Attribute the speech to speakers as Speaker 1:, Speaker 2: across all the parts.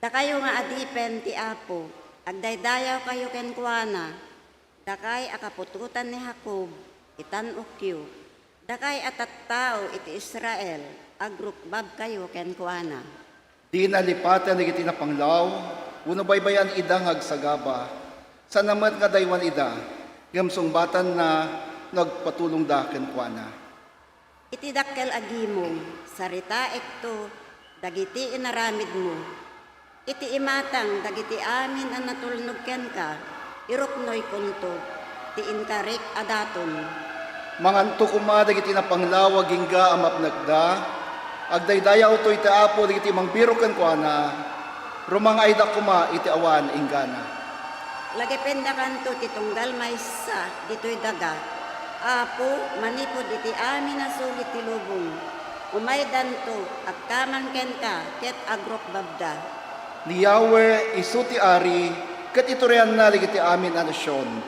Speaker 1: Da kayo nga adipen ti Apo, agdaydayaw kayo kenkwana, dakay akapututan ni Jacob, itan ukyo, dakay atat tao iti Israel, agrukbab kayo kenkwana.
Speaker 2: Di nalipatan na iti napanglaw, uno baybayan ida ngagsagaba, sa naman nga daywan ida, gamsong batan na nagpatulong da kenkwana.
Speaker 1: Iti dakkel agimong, sarita ekto, dagiti inaramid mo, iti imatang dagiti amin ang natulnog ken ka, iruknoy kunto, ti inkarik adaton.
Speaker 2: Manganto kuma dagiti napanglawag hingga amapnagda, agdaydaya uto iti Apo dagiti mangbiro kenkwana, rumangay da kuma iti awan inggana.
Speaker 1: Lagipenda kanto ti tunggal maysa ditoy daga, Apo manipod iti amin na sulit ti lubong, umaydan to agkaman ken ka ket agrukbabda.
Speaker 2: Ni Yahweh isuti ari, ket iturian na dagiti amin a nasyon.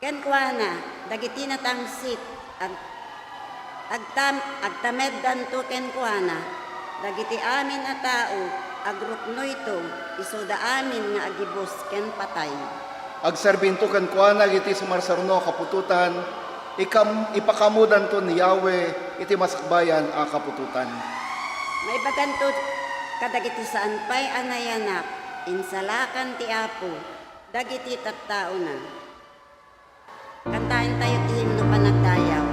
Speaker 1: Kenkwana, dagiti natangsit, agtamed danto kenkwana, dagiti amin a tao, agrupno ito, isuda amin nga agibos ken patay.
Speaker 2: Agserbinto kan kuana iti sumarsarno kapututan, ipakamudan to ni Yahweh iti masakbayan a kapututan.
Speaker 1: May baganto kadagiti saan pa'y anayanak, insalakan ti Apo, dagiti tattao na. Kantahin tayo ti himno panagdayaw.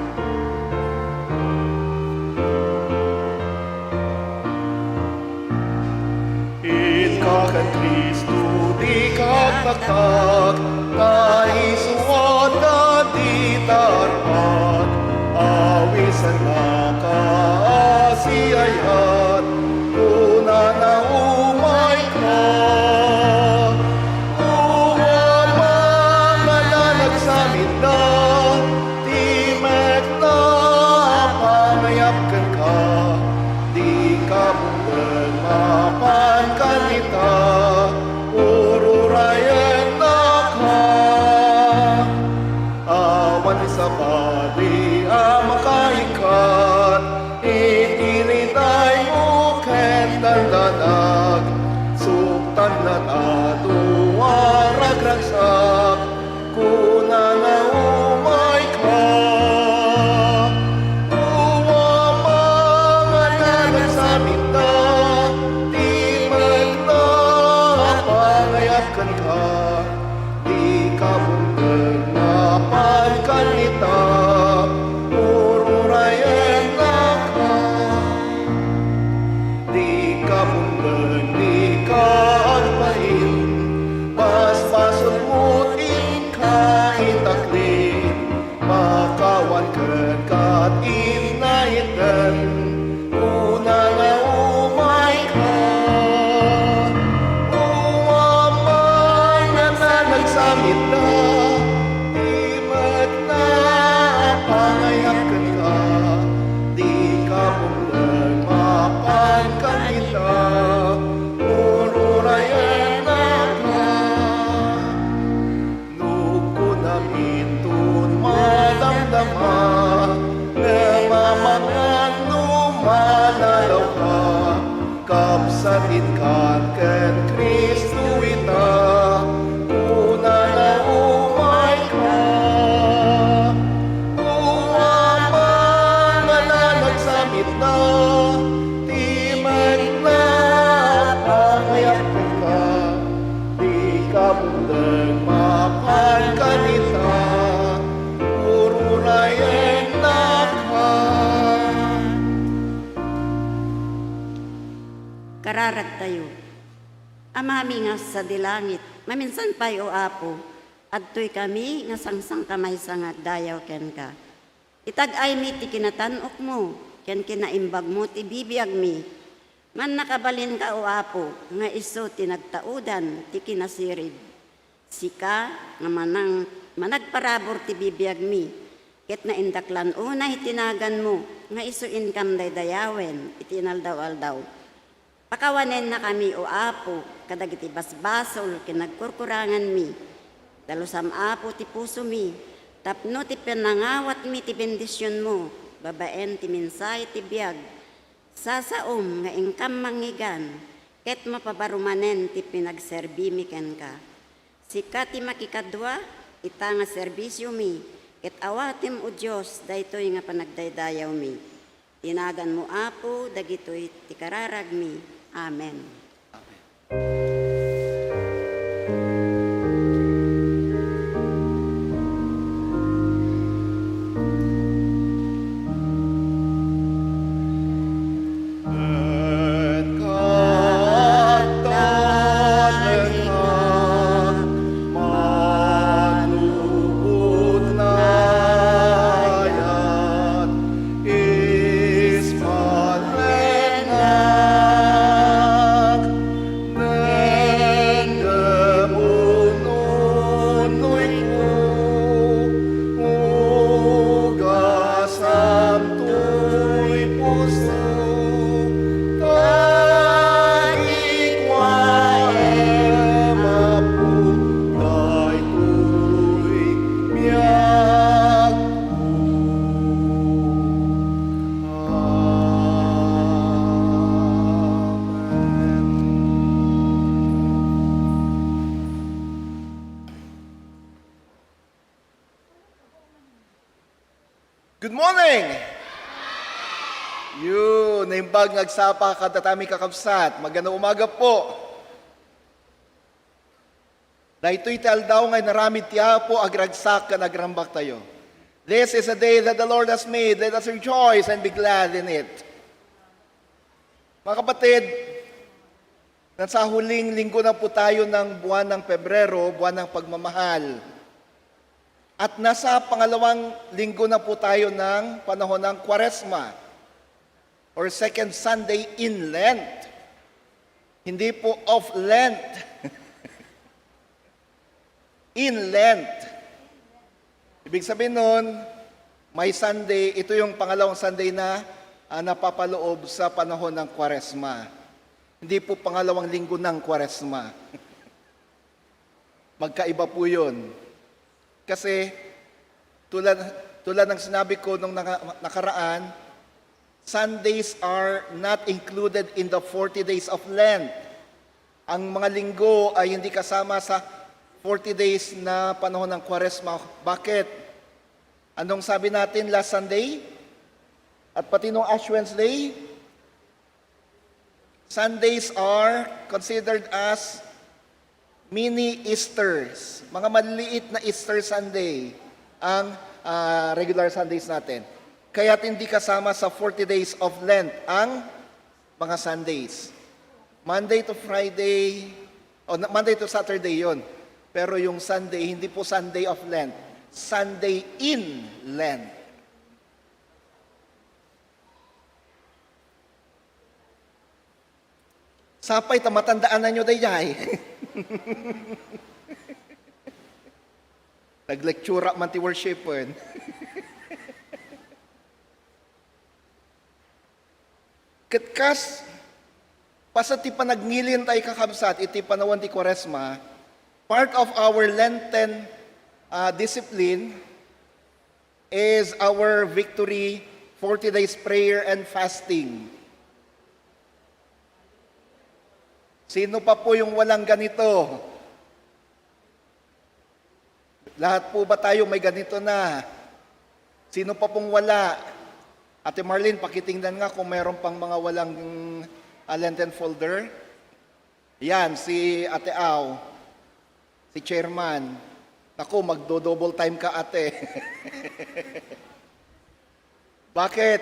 Speaker 2: Kan Kristo di kaktaktak, kaisuan na di tarpat, awisan na kaasiayan, una na umay ka. Uwamang na nagsamit na, timek na pamayapkan ka, di ka mundang mapan kanita, ururayan na ka. Awan sa padi amakahikat, itiniday mo kendandanag, suktan na tato aragragsak, kuna na umay ka. Uwamang na nagsamit na, timag na pangayapkan ka, di ka mundang mapan kanita, ururayan na ka. Di ka mundang di ka agpain, paspasot mutin ka itaklin, makawan kat inayitan, una nga umay ka. Uwamay na nagsamit na, timag na pangayapkan ka, di ka mundang mapan kanita, ururayan na ka. Nuko namin tun madamdama, namamangan numanalaw ka, kapsatin kan ken Kristo ita, una na umay ka. Uwamang na nagsamit na, timag na pangayapkan ka, di ka mundang mapan kanita, ururayan na ka.
Speaker 1: Kararag tayo. Amami nga sa dilangit, maminsan pa'y o Apo, adtoy kami nga sangsang kamay sa nga dayaw ken ka. Itag-ay mi ti kinatanok mo, ken kinaimbag mo ti bibiyag mi. Man nakabalin ka o Apo, nga iso tinagtaudan ti kinasirib. Sika nga managparabor ti bibiyag mi, ket na indaklan una itinagan mo, nga iso inkam daydayawen, itinaldaw-aldaw. Pakawanen na kami o Apo, kadagiti basbasol, kinagkurkurangan mi. Dalusam Apo ti puso mi, tapno ti pinangawat mi ti bendisyon mo, babaen ti minsay ti biyag. Sasaom nga ingkam mangigan, ket mapabarumanen ti pinagserbi mi ken ka. Sika ti makikadwa, ita nga serbisyo mi, ket awatim o Diyos, daytoy nga panagdaydayaw mi. Tinagan mo Apo, dagitoy ti kararag mi. Amen.
Speaker 2: Is Good morning! Yun, naimbag nagsapa katatami kakabsat. Magandang umaga po. Dahito ital daw ngay naramid tiya po agragsak ka nagrambak tayo. This is a day that the Lord has made. Let us rejoice and be glad in it. Mga kapatid, nasa huling linggo na po tayo ng buwan ng Pebrero, buwan ng pagmamahal. At nasa pangalawang linggo na po tayo ng panahon ng Kwaresma or second Sunday in Lent. Hindi po of Lent. In Lent. Ibig sabihin nun, may Sunday, ito yung pangalawang Sunday na napapaloob sa panahon ng Kwaresma. Hindi po pangalawang linggo ng Kwaresma. Magkaiba po yun. Kasi tulad ng sinabi ko nung nakaraan, Sundays are not included in the 40 days of Lent. Ang mga linggo ay hindi kasama sa 40 days na panahon ng Kwaresma. Bakit? Anong sabi natin last Sunday? At pati nung Ash Wednesday? Sundays are considered as mini Easters. Mga maliliit na Easter Sunday ang regular Sundays natin. Kaya't hindi kasama sa 40 days of Lent ang mga Sundays. Monday to Friday, Monday to Saturday yon. Pero yung Sunday, hindi po Sunday of Lent. Sunday in Lent. Sapay, tamatandaan na nyo dayay. Naglectura man ti worshipon. Katkas, pasat ti panagnilin tayo kakabsat, iti panawan ti Kwaresma, part of our Lenten discipline is our victory 40 days prayer and fasting. Sino pa po yung walang ganito? Lahat po ba tayo may ganito na? Sino pa pong wala? Ate Marlene, pakitingnan nga kung mayroon pang mga walang Lenten folder. Yan, si Ate Au, si Chairman. Naku, magdo-double time ka, ate. Bakit?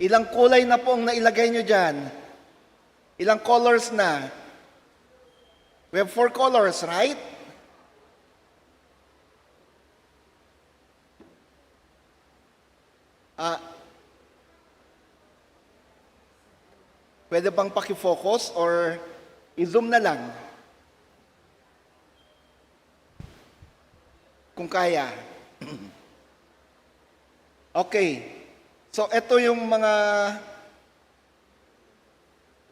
Speaker 2: Ilang kulay na po ang nailagay nyo dyan? Ilang colors na? We have 4 colors, right? Pwede bang paki-focus or i-zoom na lang? Kung kaya. Okay. So, ito yung mga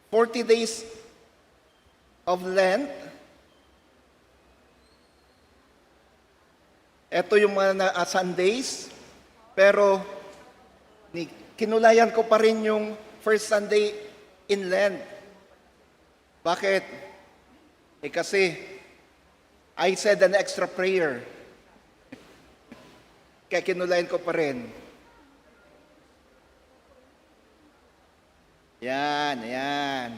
Speaker 2: 40 days of Lent. Ito yung mga Sundays. Pero, kinulayan ko pa rin yung first Sunday in Lent. Bakit? Kasi, I said an extra prayer. Kaya kinulayan ko pa rin. Yan, yan.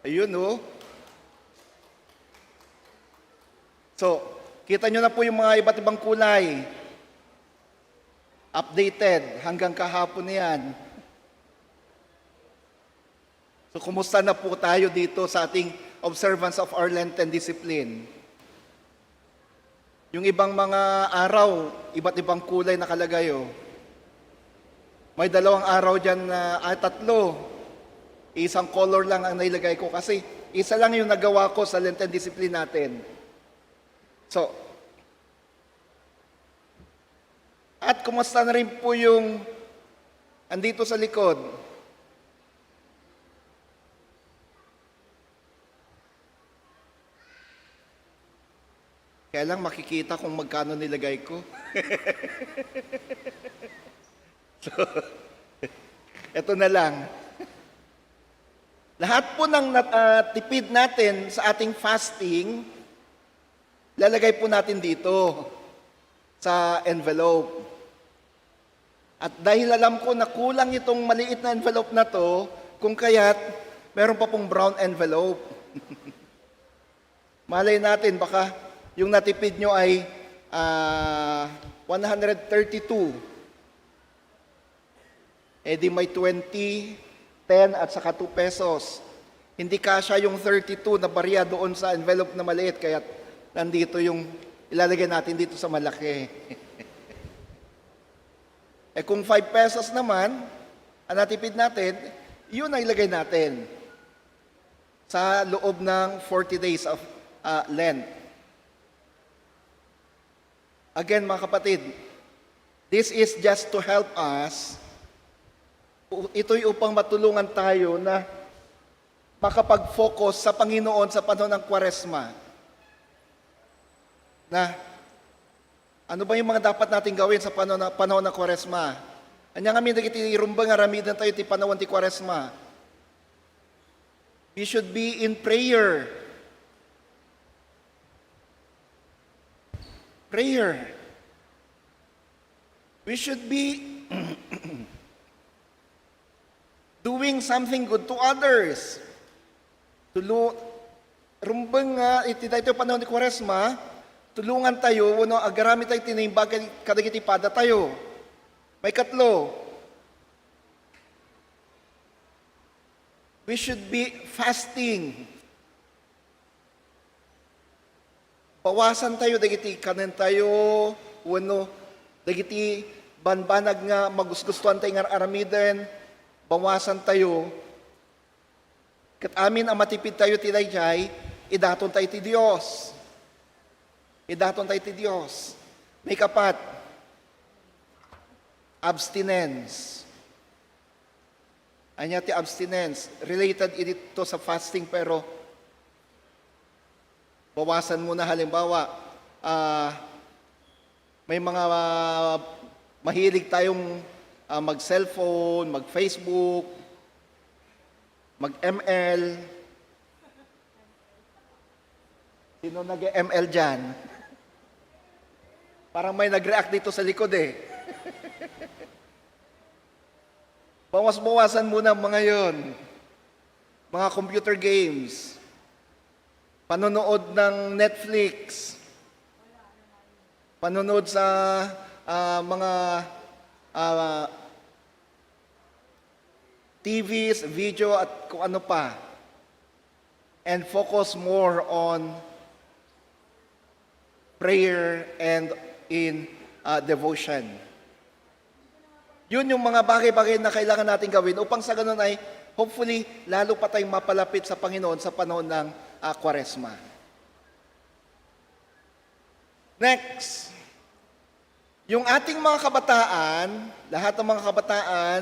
Speaker 2: Ayun, oh. So, kita nyo na po yung mga iba't ibang kulay. Updated hanggang kahapon na yan. So, kumusta na po tayo dito sa ating observance of our Lenten discipline? Yung ibang mga araw, iba't ibang kulay nakalagay, oh. May 2 araw dyan na, 3. Isang color lang ang nailagay ko kasi isa lang yung nagawa ko sa Lenten discipline natin. So, at kumusta na rin po yung andito sa likod? Kaya lang makikita kung magkano nilagay ko. So, eto na lang. Lahat po ng tipid natin sa ating fasting, lalagay po natin dito sa envelope. At dahil alam ko na kulang itong maliit na envelope na to, kung kaya't meron pa pong brown envelope. Malay natin, baka yung natipid nyo ay 132. Eh di may 20, 10 at saka 2 pesos. Hindi kasya yung 32 na barya doon sa envelope na maliit, kaya nandito yung ilalagay natin dito sa malaki. Eh kung 5 pesos naman, ang natipid natin, yun ang ilagay natin sa loob ng 40 days of Lent. Again, mga kapatid, this is just to help us. Ito'y upang matulungan tayo na makapag-focus sa Panginoon sa panahon ng Kwaresma. Na ano ba yung mga dapat natin gawin sa panahon ng Kwaresma? Anya nga minag iti rumbang aramidan tayo ti panahon ti Kwaresma. We should be in prayer. Prayer. We should be doing something good to others. Rumbang nga iti tayo panahon ni Kwaresma, tulungan tayo, agarami tayo tinimbag kadagiti pada tayo. May katlo. We should be fasting. Bawasan tayo, dagiti kanen tayo, dagiti banbanag nga magusgustuhan tayo nga aramiden, bawasan tayo. Kat amin ang matipid tayo tinayjay, idaton tayo ti Diyos. Idaton tayo ti Diyos. May kapat, abstinence. Anya ti abstinence, related ito sa fasting pero bawasan muna halimbawa, may mga mahilig tayong mag-cellphone, mag-Facebook, mag-ML. Sino nag-ML dyan? Parang may nag-react dito sa likod eh. Bawas-bawasan muna mga yon. Mga computer games. Panonood ng Netflix. Panonood sa mga TVs, video at kung ano pa. And focus more on prayer and in devotion. Yun yung mga bagay-bagay na kailangan natin gawin upang sa ganun ay hopefully lalo pa tayong mapalapit sa Panginoon sa panahon ng Kwaresma. Next, yung ating mga kabataan, lahat ng mga kabataan,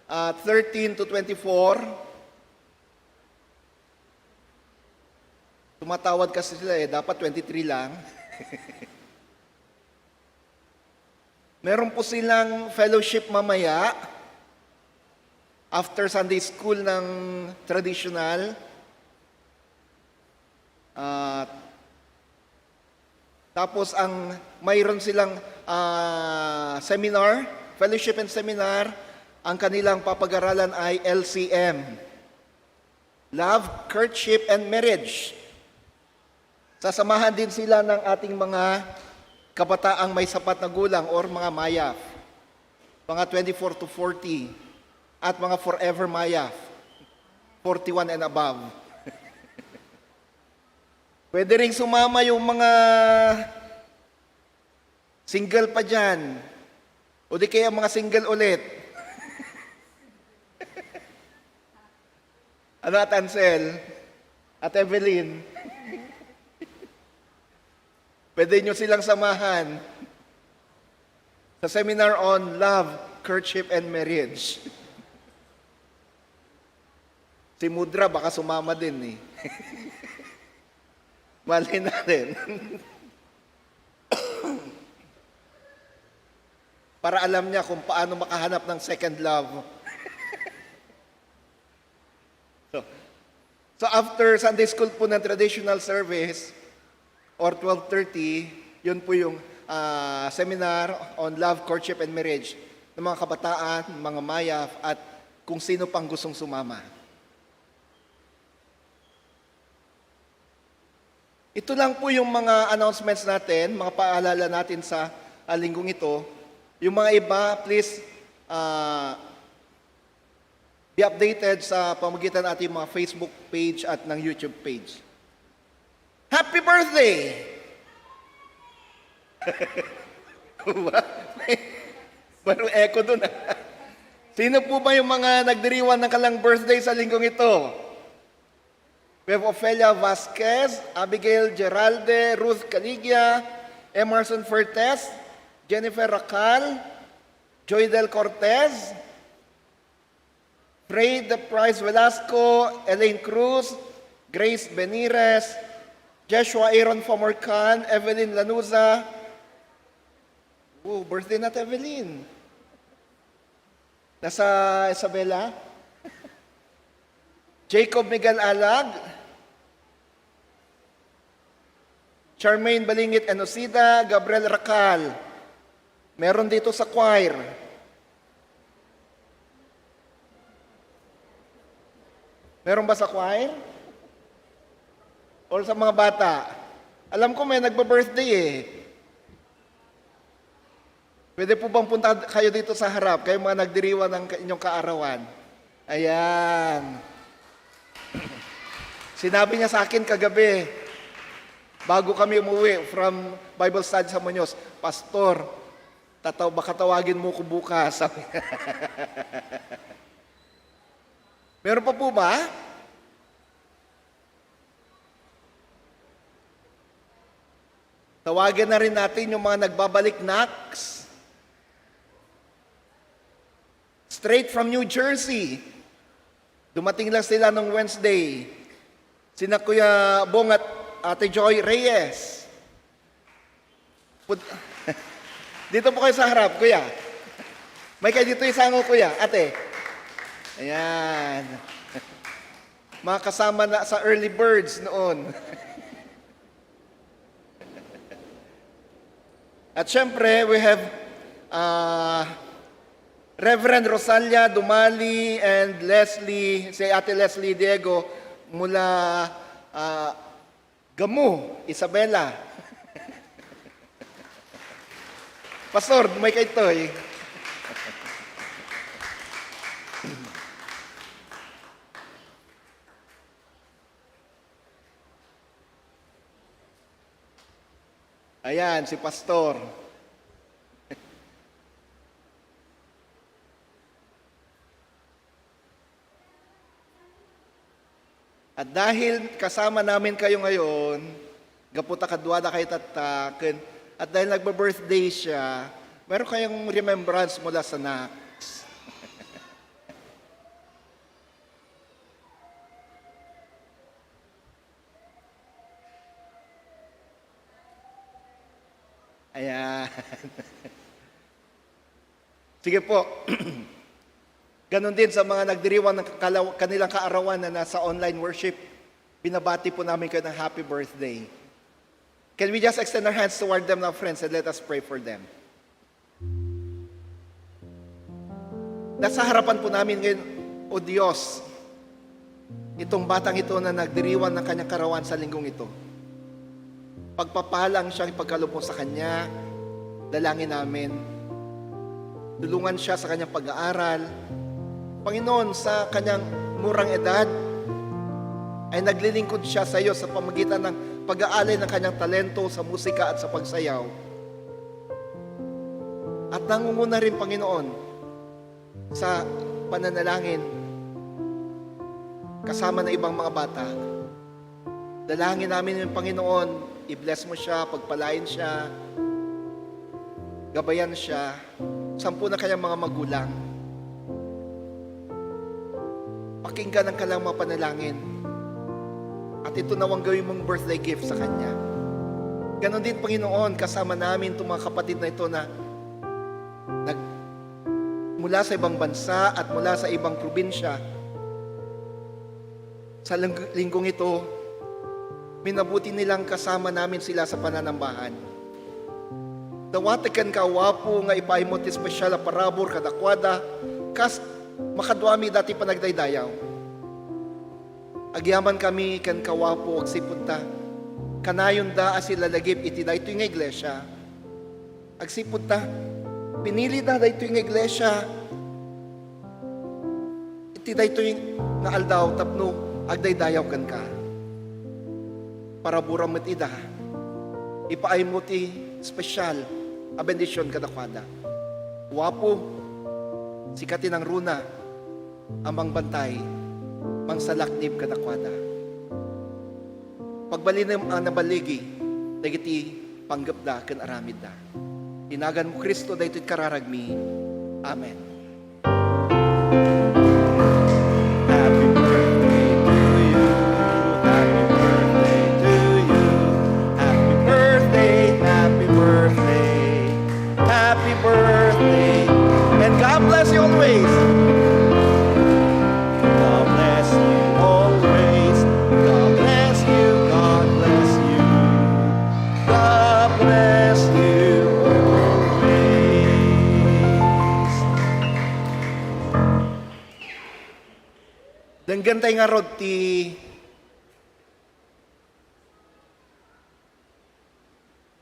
Speaker 2: 13 to 24, tumatawad kasi sila dapat 23 lang. Meron po silang fellowship mamaya after Sunday school ng traditional. Tapos mayroon silang seminar, fellowship and seminar. Ang kanilang papag-aralan ay LCM. Love, Courtship, and Marriage. Sasamahan din sila ng ating mga kabataang may sapat na gulang or mga mayaf. Mga 24 to 40 at mga forever mayaf. 41 and above. Pwede ring sumama yung mga single pa dyan. O di kaya mga single ulit. Ano at Ansel? At Evelyn? Pwede nyo silang samahan sa seminar on love, courtship, and marriage. Si Mudra baka sumama din eh. Mali natin. Para alam niya kung paano makahanap ng second love. So, So after Sunday school po ng traditional service, or 12:30, yun po yung seminar on love, courtship, and marriage ng mga kabataan, mga mayaf, at kung sino pang gustong sumama. Ito lang po yung mga announcements natin, mga paalala natin sa linggong ito. Yung mga iba, please be updated sa pamagitan ng ating mga Facebook page at ng YouTube page. Happy birthday! Parang echo dun. Sino po ba yung mga nagdiriwan ng kalang birthday sa linggong ito? We have Ofelia Vasquez, Abigail Geralde, Ruth Caligia, Emerson Fertes, Jennifer Racal, Joydel Cortez, Frey de Price Velasco, Elaine Cruz, Grace Benires, Joshua Aaron Fomorcan, Evelyn Lanuza. Birthday na Evelyn. Nasa Isabela. Jacob Miguel Alag, Charmaine Balingit Enosida, Gabriel Racal. Meron dito sa choir. Meron ba sa choir? Or sa mga bata? Alam ko may nagba-birthday eh. Pwede po bang punta kayo dito sa harap? Kayo mga nagdiriwan ng inyong kaarawan. Ayan. Sinabi niya sa akin kagabi, bago kami umuwi from Bible study sa Muñoz, Pastor, baka tawagin mo ko bukas. Sabi niya. Meron pa po ba? Tawagin na rin natin yung mga nagbabalik NACS. Straight from New Jersey. Dumating lang sila nung Wednesday. Sina Kuya Bong at Ate Joy Reyes. Dito po kayo sa harap, Kuya. May kayo dito isang Kuya. Ate. Ayan. Mga kasama na sa early birds noon. At syempre, we have Reverend Rosalia Dumali and Leslie, si Ate Leslie Diego mula Gamu, Isabela. Pastor, may kay Toy. Ayan, si Pastor. At dahil kasama namin kayo ngayon, gaputa kadwada kay tataken, at dahil nagba-birthday siya, meron kayong remembrance mula sa NACS. Ayan. Sige po. Ganon din sa mga nagdiriwang ng kanilang kaarawan na nasa online worship. Binabati po namin kayo ng happy birthday. Can we just extend our hands toward them now, friends, and let us pray for them. Nasa harapan po namin ngayon, O Diyos, itong batang ito na nagdiriwan ng kanyang karawan sa linggong ito. Pagpapalang siyang ipagkaloob sa Kanya, dalangin namin. Tulungan siya sa kanyang pag-aaral. Panginoon, sa kanyang murang edad, ay naglilingkod siya sa iyo sa pamagitan ng pag-aalay ng kanyang talento sa musika at sa pagsayaw. At nangunguna rin, Panginoon, sa pananalangin kasama ng ibang mga bata. Dalangin namin yung Panginoon, i-bless mo siya, pagpalain siya, gabayan siya, sampu na kanyang mga magulang. Pakinggan ang kanilang mga panalangin. At ito nawang gawin mong birthday gift sa kanya. Ganon din, Panginoon, kasama namin itong mga kapatid na ito na mula sa ibang bansa at mula sa ibang probinsya. Sa linggong ito, minabuti nilang kasama namin sila sa pananambahan. Dawatakan ka wapo nga ipaimot espesyal a parabor kadakwada, kas makadwami dati panagdaydayaw. Agyaman kami kan kawapo ag sipunta, kanayon da sila lagip iti dayto nga iglesia. Agsipunta, pinili da dayto nga iglesia, iti dayto nga aldaw tapno agdaydayaw kan ka. Para buram met ida, ipaay mo ti special a bendisyon kadakwada. Wapo, sikatin ang runa, amang bantay, mang salaknib kadakwada. Pagbalinam ang nabaligi, dagiti panggapda kan aramid da. Tinagan mo Kristo dayto'y kararagmi. Amen. Happy birthday to you. Happy birthday to you. Happy birthday, happy birthday. Happy birthday. And God bless you always. God bless you always. God bless you. God bless you. God bless you always. Denggan tayo nga rod ti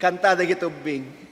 Speaker 2: kanta da gitubing.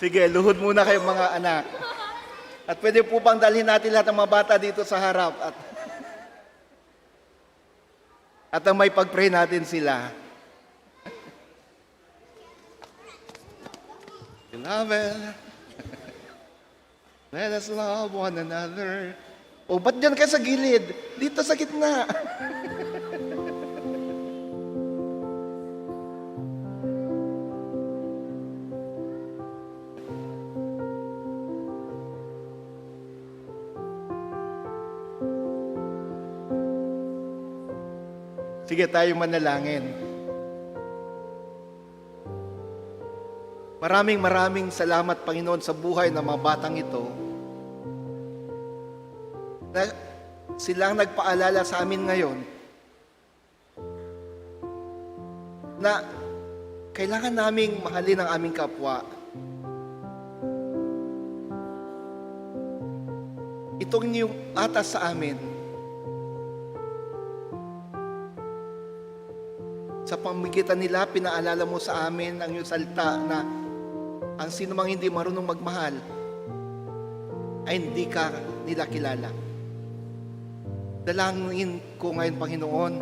Speaker 2: Sige, luhod muna kayo mga anak. At pwede po bang dalhin natin lahat ng mga bata dito sa harap at ang may pag-pray natin sila. Beloved, let us love one another. O, ba't dyan kayo sa gilid? Dito sa gitna. Sige, tayo manalangin. Maraming salamat, Panginoon, sa buhay ng mga batang ito. Na silang nagpaalala sa amin ngayon na kailangan naming mahalin ang aming kapwa. Itong yung atas sa amin. Sa pamagitan nila, pinaalala mo sa amin ang iyong salita na ang sino mang hindi marunong magmahal ay hindi ka nila kilala. Dalangin ko ngayon, Panginoon,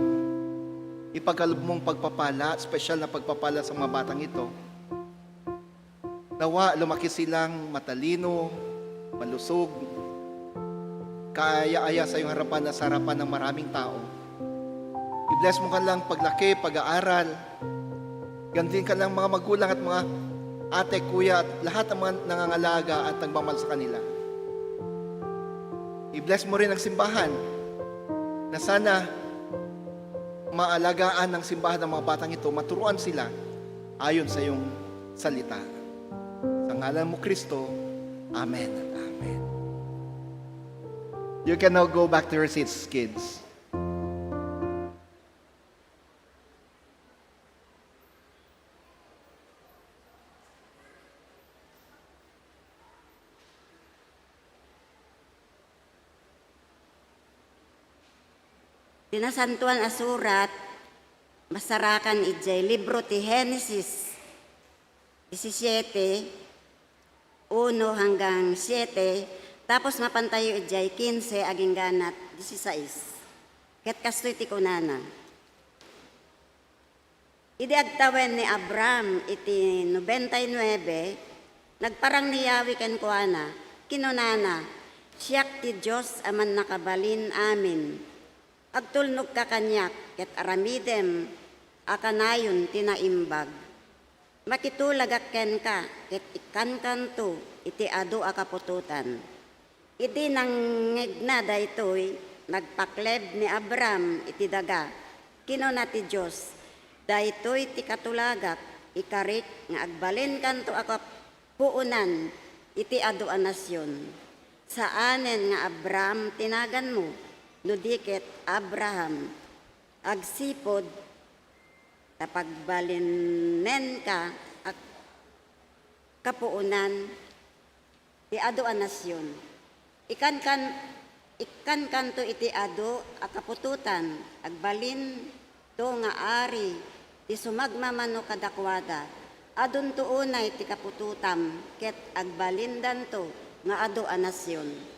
Speaker 2: ipagkaloob mong pagpapala, special na pagpapala sa mga batang ito. Nawa, lumaki silang matalino, malusog, kaaya-aya sa iyong harapan na sa harapan ng maraming tao. I-bless mo ka lang paglaki, pag-aaral. Gantin ka lang mga magulang at mga ate, kuya at lahat ng mga nangangalaga at nagmamahal sa kanila. I-bless mo rin ang simbahan na sana maalagaan ng simbahan ng mga batang ito, maturuan sila ayon sa iyong salita. Sa ngalan mo, Kristo. Amen at amen. You can now go back to your seats, kids.
Speaker 1: Dinasantuan asurat, masarakan ijay, libro ti Genesis 17, 1 hanggang 7, tapos mapantayo ijay 15 aging ganat 16. Ket kastoy ti kunana. Idi agtawen ni Abram iti 99, nagparang ni Yahweh ken kuana, kinunana, siyak ti Diyos aman nakabalin amin. Agtulnog ka kanyak, ket aramidem, akanayon tinaimbag. Makitulagakken ka, ket ikan kanto, iti adu akapututan. Idi nangegna daytoy, nagpakleb ni Abram, iti daga. Kinuna ti Diyos, daytoy ti katulagak, ikarik, nga agbalin kanto akapuunan, iti adu a nasyon. Saanen nga Abram tinagan mo, nudiket Abraham, agsipod, tapagbalinen ka, at kapuunan, ti ado a nasyon. Ikan kanto iti ado, akapututan, agbalin, to nga ari, ti sumagmamano kadakwada, adun to unay ti kapututam, ket agbalindan to, nga ado a nasyon.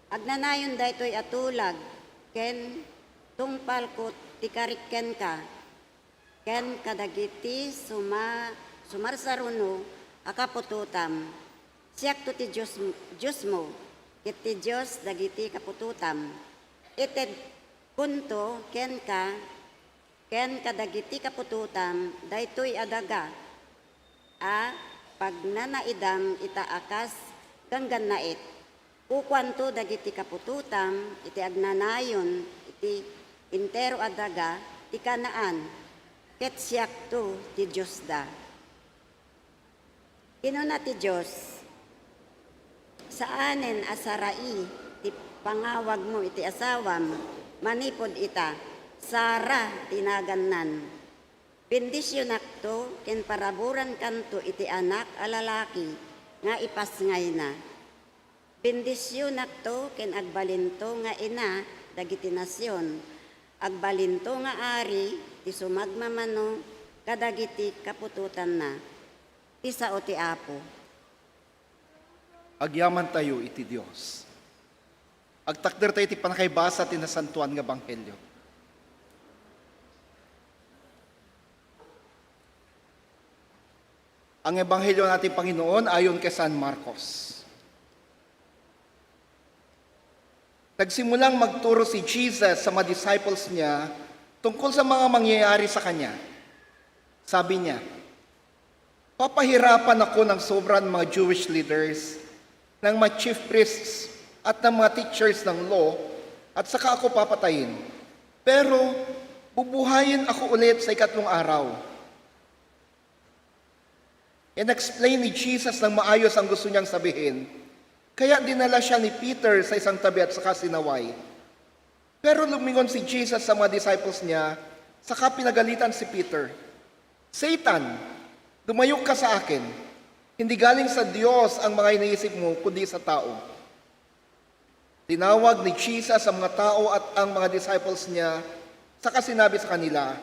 Speaker 1: Agnanayon daytoy atulag, ken tungpal ko tikarikken ka, ken kadagiti sumarsaruno akapututam, siyak to ti Diyos mo, ket ti Diyos dagiti kapututam, ited kunto ken kadagiti kapututam, daytoy adaga, pagnanaidam itaakas ganggan nait, ukwanto dagiti kapututam, iti agnanayon, iti intero adaga, ti kanaan, ket siyak to ti Diyos da. Kinuna ti Diyos, saanen asarai, ti pangawag mo iti asawam, manipod ita, Sara tinagannan. Bendisyonak to, ken paraburan kanto iti anak alalaki, nga ipasngay na. Bendisyonak to, ken agbalinto nga ina, dagiti nasyon, agbalinto nga ari, ti sumagmamano, kadagiti kapututan na, ti sao ti Apo.
Speaker 2: agyaman tayo iti Dios. Agtakder tayo iti panakaybasa ti nasantuan nga Ebanghelyo. Ang Ebanghelyo natin Panginoon ayon kay San Marcos. Nagsimulang magturo si Jesus sa mga disciples niya tungkol sa mga mangyayari sa Kanya. Sabi niya, papahirapan ako ng sobran mga Jewish leaders, ng mga chief priests at ng mga teachers ng law, at saka ako papatayin. Pero bubuhayin ako ulit sa ikatlong araw. In-explain ni Jesus ng maayos ang gusto niyang sabihin. Kaya dinala siya ni Peter sa isang tabi at saka sinaway. Pero lumingon si Jesus sa mga disciples niya, saka pinagalitan si Peter. Satan, lumayo ka sa akin. Hindi galing sa Diyos ang mga iniisip mo, kundi sa tao. Tinawag ni Jesus ang mga tao at ang mga disciples niya, saka sinabi sa kanila,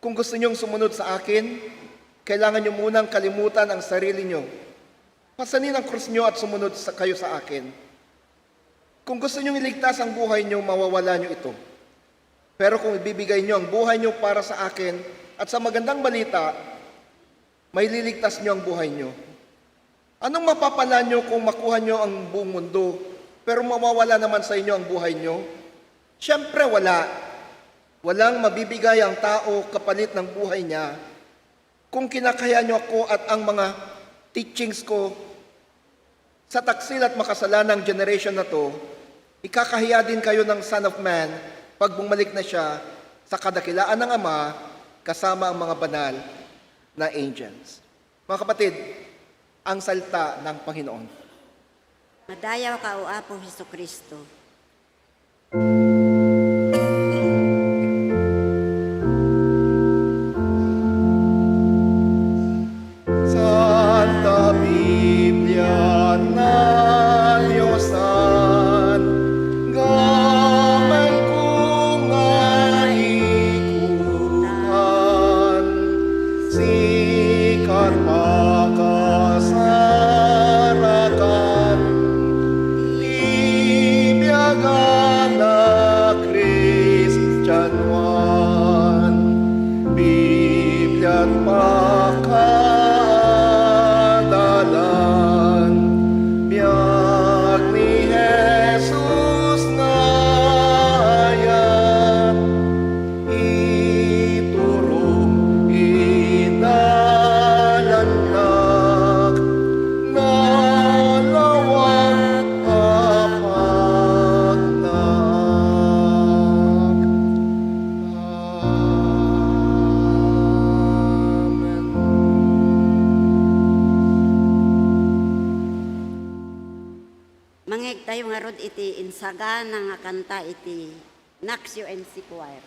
Speaker 2: kung gusto niyong sumunod sa akin, kailangan niyo munang kalimutan ang sarili niyo. Pasanin ang krus niyo at sumunod kayo sa akin. Kung gusto niyong iligtas ang buhay niyo, mawawala niyo ito. Pero kung ibibigay niyo ang buhay niyo para sa akin at sa magandang balita, may liligtas niyo ang buhay niyo. Anong mapapala niyo kung makuha niyo ang buong mundo, pero mawawala naman sa inyo ang buhay niyo? Siyempre wala. Walang mabibigay ang tao kapalit ng buhay niya. Kung kinakaya niyo ako at ang mga teachings ko sa taksil at makasalanang generation na to, ikakahiya din kayo ng Son of Man pag bumalik na siya sa kadakilaan ng Ama kasama ang mga banal na angels. Mga kapatid, ang salita ng Panginoon.
Speaker 1: Madayaw ka o Apo Hesukristo.
Speaker 2: Santa Biblia na Diyosan, gamay ko nga ikutan, sikar pakasarakan, tibiagan na Christian one, Biblia't pakadalan, biyag ni Jesus ngayan, iturong idalanak, nalawang apagnak. Amen.
Speaker 1: Mangeg tayo nga rod iti insaga nga kanta iti Naxio MC Choir.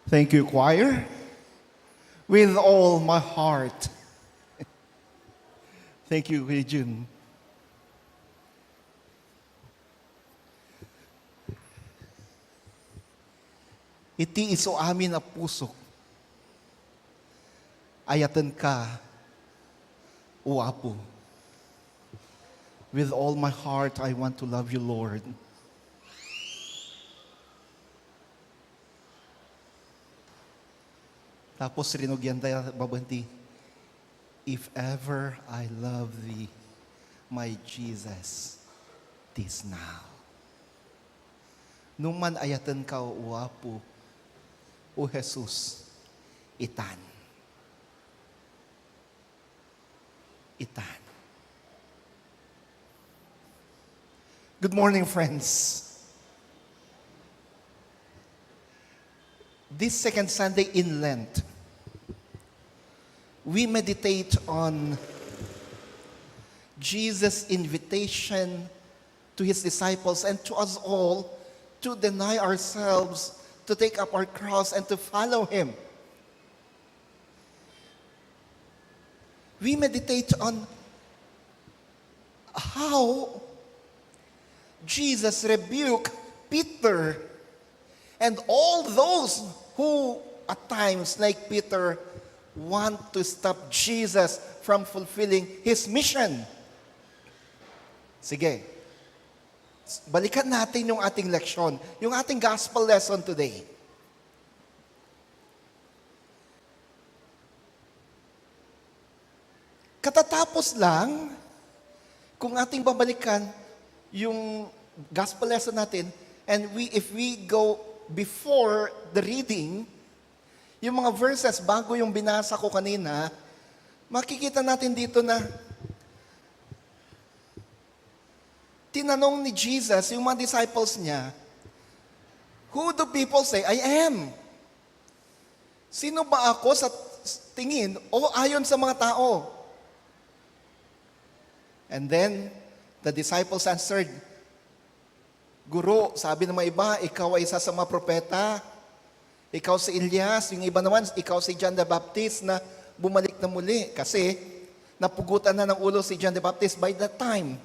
Speaker 2: Thank you, choir. With all my heart. Thank you, Kuya Jun. Iti iso amin na pusok. Ayatan ka, o Apo. With all my heart, I want to love you, Lord. Tapos rinugyan tayo babanti, if ever I love thee, my Jesus, tis now. Nung man ayatan ka, o Apo, o Jesus, itan. Itan. Good morning, friends. This second Sunday in Lent, we meditate on Jesus' invitation to his disciples and to us all to deny ourselves, to take up our cross, and to follow him. We meditate on how Jesus rebuked Peter and all those who at times, like Peter, want to stop Jesus from fulfilling his mission. Sige. Balikan natin yung ating leksyon, yung ating gospel lesson today. Katatapos lang, kung ating babalikan yung gospel lesson natin, and if we go before the reading, yung mga verses bago yung binasa ko kanina, makikita natin dito na tinanong ni Jesus yung mga disciples niya, who do people say I am? Sino ba ako sa tingin o ayon sa mga tao? And then, the disciples answered, Guro, sabi ng mga iba, ikaw ay isa sa mga propeta. Ikaw si Elias, yung iba naman, ikaw si John the Baptist na bumalik na muli. Kasi, napugutan na ng ulo si John the Baptist by that time.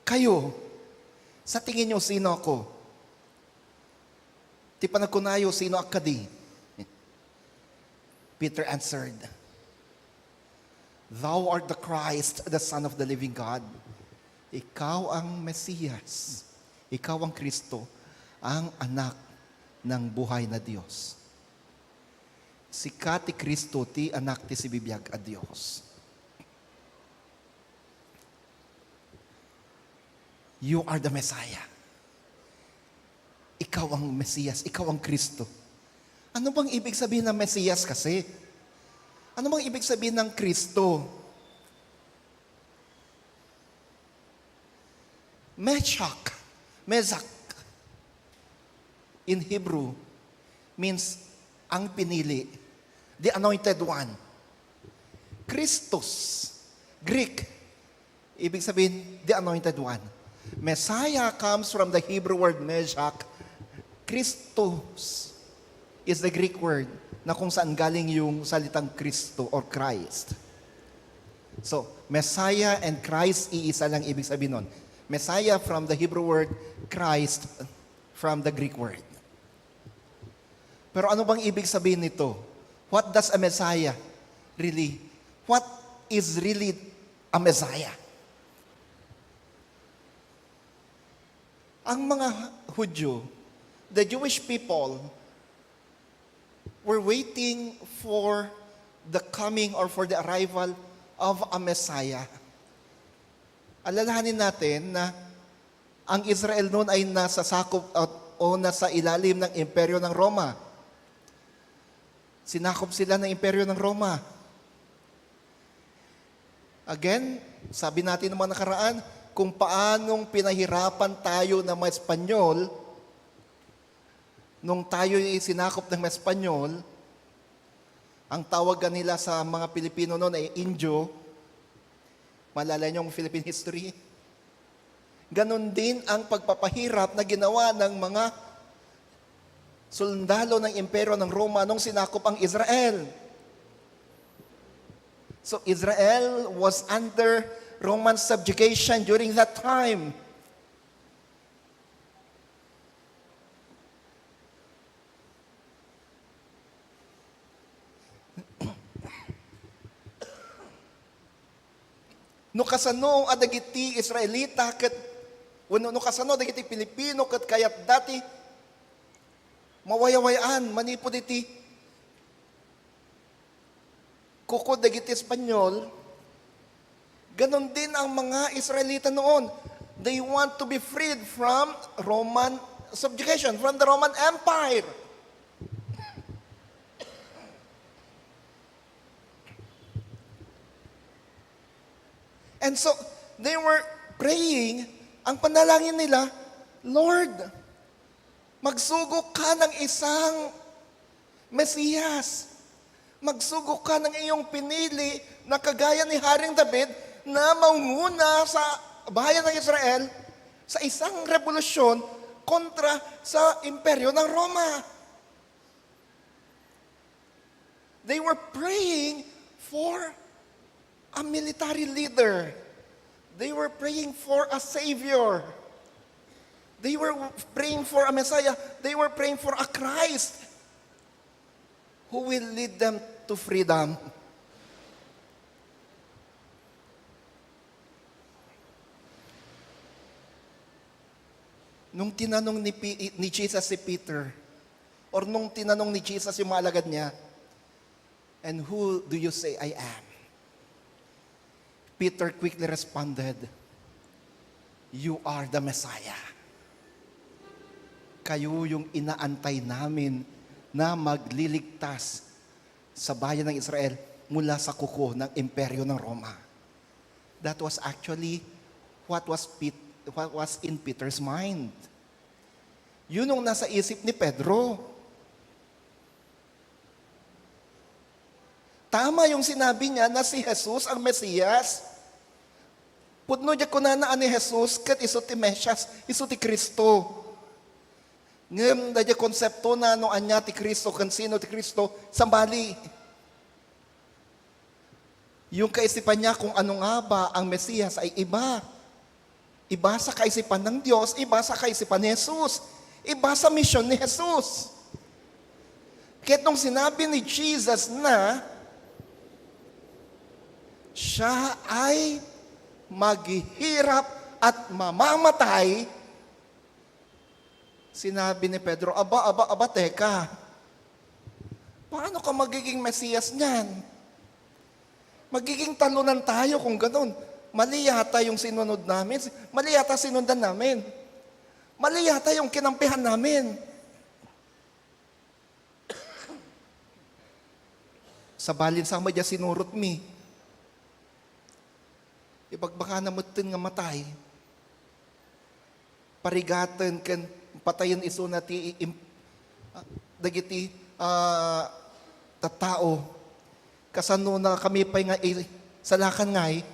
Speaker 2: Kayo, sa tingin nyo, sino ako? Ti panagkunayo, sino akadi? Peter answered, Thou art the Christ, the Son of the living God. Ikaw ang Mesiyas. Ikaw ang Kristo, ang anak ng buhay na Diyos. Si ka ti Kristo, ti anak ti si bibiyag a Diyos. You are the Messiah. Ikaw ang Mesiyas, ikaw ang Kristo. Ano bang ibig sabihin ng Mesiyas kasi? Ano bang ibig sabihin ng Kristo? Meshach, in Hebrew, means ang pinili, the anointed one. Christos, Greek, ibig sabihin, the anointed one. Messiah comes from the Hebrew word Meshach. Christos is the Greek word na kung saan galing yung salitang Kristo or Christ. So, Messiah and Christ, iisa lang ibig sabihin nun. Messiah from the Hebrew word, Christ from the Greek word. Pero ano bang ibig sabihin nito? What does a Messiah really? What is really a Messiah? Ang mga Hudyo, the Jewish people, were waiting for the coming or for the arrival of a Messiah. Alalahanin natin na ang Israel noon ay nasa sakop o nasa ilalim ng imperyo ng Roma. Sinakop sila ng imperyo ng Roma. Again, sabi natin naman nakaraan, kung paanong pinahirapan tayo ng mga Espanyol nung tayo ay sinakop ng mga Espanyol. Ang tawagan nila sa mga Pilipino noon ay Indio. Malala niyo ang Philippine history? Ganon din ang pagpapahirap na ginawa ng mga sundalo ng imperyo ng Roma nung sinakop ang Israel. So Israel was under Roman subjugation during that time. No kasano adagiti Israelita ket no kasano adagiti Pilipino ket kayat dati mawayawayaan manipod iti kukod dagiti Espanyol, ganon din ang mga Israelita noon. They want to be freed from Roman subjugation, from the Roman Empire. And so, they were praying, ang panalangin nila, Lord, magsugok ka ng isang Mesiyas. Magsugok ka ng iyong pinili na kagaya ni Haring David na manguna sa bayan ng Israel sa isang revolusyon kontra sa imperyo ng Roma. They were praying for a military leader. They were praying for a savior. They were praying for a Messiah. They were praying for a Christ who will lead them to freedom. Nung tinanong ni Jesus si Peter, or nung tinanong ni Jesus yung mga alagad niya, and who do you say I am? Peter quickly responded, you are the Messiah. Kayo yung inaantay namin na magliligtas sa bayan ng Israel mula sa kuko ng imperyo ng Roma. That was actually what was in Peter's mind. Yun ang nasa isip ni Pedro. Tama yung sinabi niya na si Jesus ang Mesiyas. Pudno niya kunanaan ni Jesus kat iso ti Mesyas, iso ti Kristo. Ngayon, dadya konsepto na ano anya ti Kristo, kansino ti Kristo, sambali. Yung kaisipan niya kung ano nga ba ang Mesiyas ay iba. Iba sa kaisipan ng Diyos, iba sa kaisipan ni Jesus. Iba sa misyon ni Jesus. Kaya nung sinabi ni Jesus na siya ay maghihirap at mamamatay, sinabi ni Pedro, aba, teka. Paano ka magiging Mesiyas niyan? Magiging talunan tayo kung ganun. Mali yata yung sinunod namin. Mali yata sinundan namin. Mali yata yung kinampihan namin. Sa balin sama dya sinurot mi. Ipagbaka namutin nga matay. Parigatan kan patayin iso na ti dagiti tatao. Kasano na kami pa'y nga salakan ngay.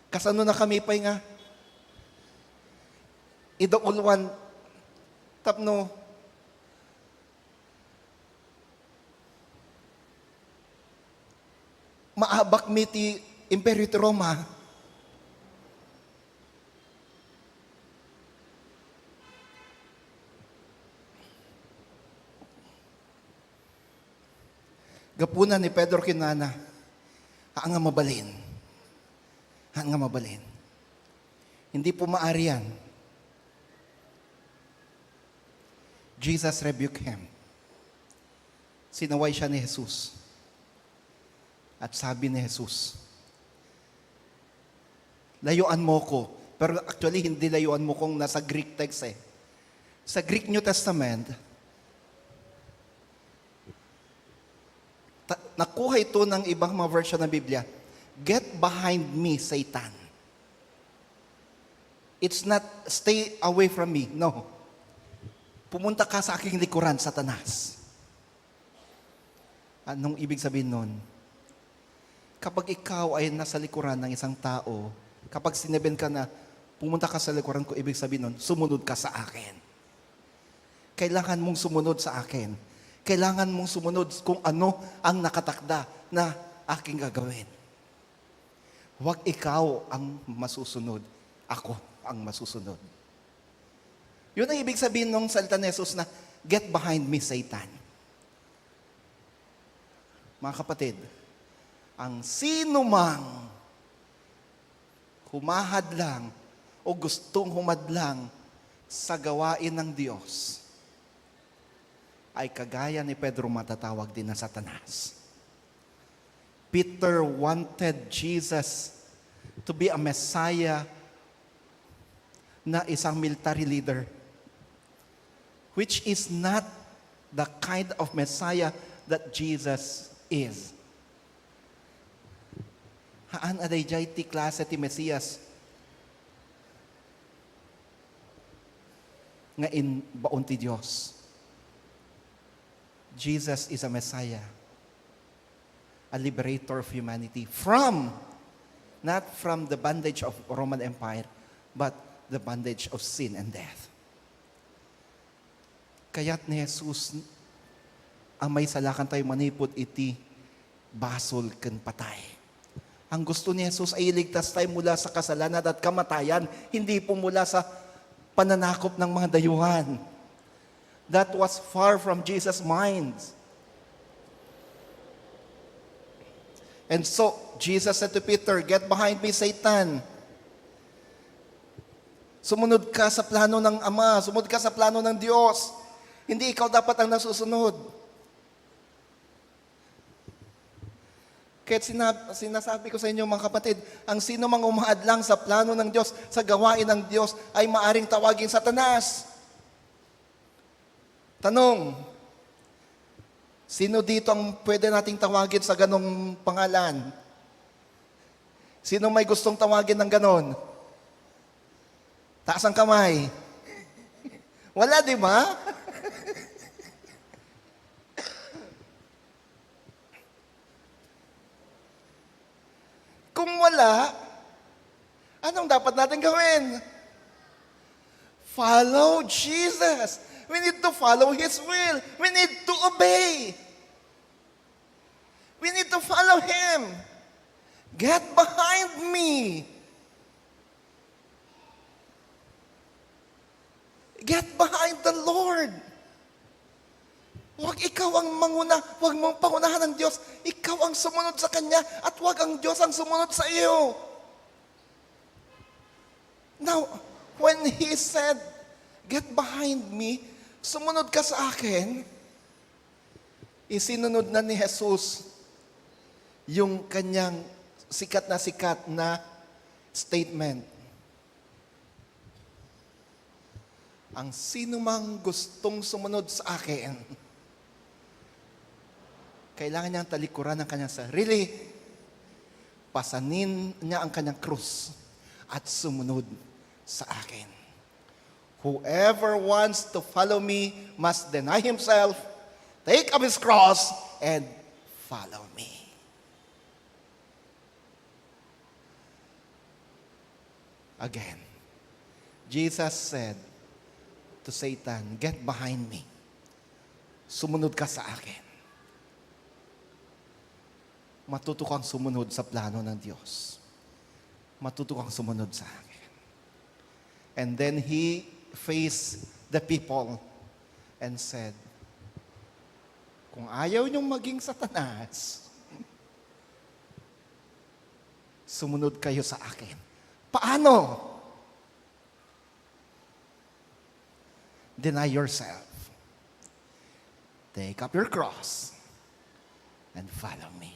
Speaker 2: Kasano na kami pa'y nga idaulwan tapno maabak mi ti Imperyo ti Roma. Gapuna ni Pedro kinana, ang nga mabalin. Ang nga mabalin. Hindi po maari yan. Jesus rebuked him. Sinaway siya ni Jesus. At sabi ni Jesus, layuan mo ko. Pero actually, hindi layuan mo kung nasa Greek text eh. Sa Greek New Testament, nakuha ito ng ibang mga version ng Biblia. Get behind me, Satan. It's not stay away from me. No. Pumunta ka sa aking likuran, Satanas. Anong ibig sabihin nun? Kapag ikaw ay nasa likuran ng isang tao, Kapag sinabihan ka na, pumunta ka sa likuran ko, ibig sabihin nun, sumunod ka sa akin. Kailangan mong sumunod sa akin. Kailangan mong sumunod kung ano ang nakatakda na aking gagawin. Huwag ikaw ang masusunod. Ako ang masusunod. Yun ang ibig sabihin ng salita ni Jesus na, get behind me, Satan. Mga kapatid, ang sino mang humahadlang o gustong humadlang sa gawain ng Diyos ay kagaya ni Pedro matatawag din na Satanas. Peter wanted Jesus to be a Messiah na isang military leader, which is not the kind of Messiah that Jesus is. Haan adayjay ti klase ti Mesiyas nga in baon ti Diyos. Jesus is a Messiah, a liberator of humanity not from the bondage of Roman Empire, but the bondage of sin and death. Kaya't ni Jesus, ang may salakan tayo manipod iti basol ken patay. Ang gusto ni Jesus ay iligtas tayo mula sa kasalanan at kamatayan, hindi po mula sa pananakop ng mga dayuhan. That was far from Jesus' mind. And so, Jesus said to Peter, get behind me, Satan. Sumunod ka sa plano ng Ama, sumunod ka sa plano ng Diyos. Hindi ikaw dapat ang nasusunod. Kaya sinasabi ko sa inyo mga kapatid, ang sino mang umaadlang sa plano ng Diyos, sa gawain ng Diyos, ay maaring tawagin Satanas. Tanong, sino dito ang pwede nating tawagin sa ganong pangalan? Sino may gustong tawagin ng ganon? Taas ang kamay. Wala, di ba? Kung wala, anong dapat natin gawin? Follow Jesus. We need to follow His will. We need to obey. We need to follow Him. Get behind me. Get behind the Lord. Huwag ikaw ang manguna, huwag mong pangunahan ng Diyos. Ikaw ang sumunod sa Kanya at huwag ang Diyos ang sumunod sa iyo. Now, when He said, get behind me, sumunod ka sa akin, isinunod na ni Jesus yung kanyang sikat na statement. Ang sino mang gustong sumunod sa akin, kailangan niyang talikuran ang kanyang sarili, pasanin niya ang kanyang krus, at sumunod sa akin. Whoever wants to follow me must deny himself, take up his cross, and follow me. Again, Jesus said to Satan, get behind me. Sumunod ka sa akin. Matuto kang sumunod sa plano ng Diyos. Matuto kang sumunod sa akin. And then He faced the people and said, kung ayaw niyong maging Satanas, sumunod kayo sa akin. Paano? Deny yourself. Take up your cross and follow me.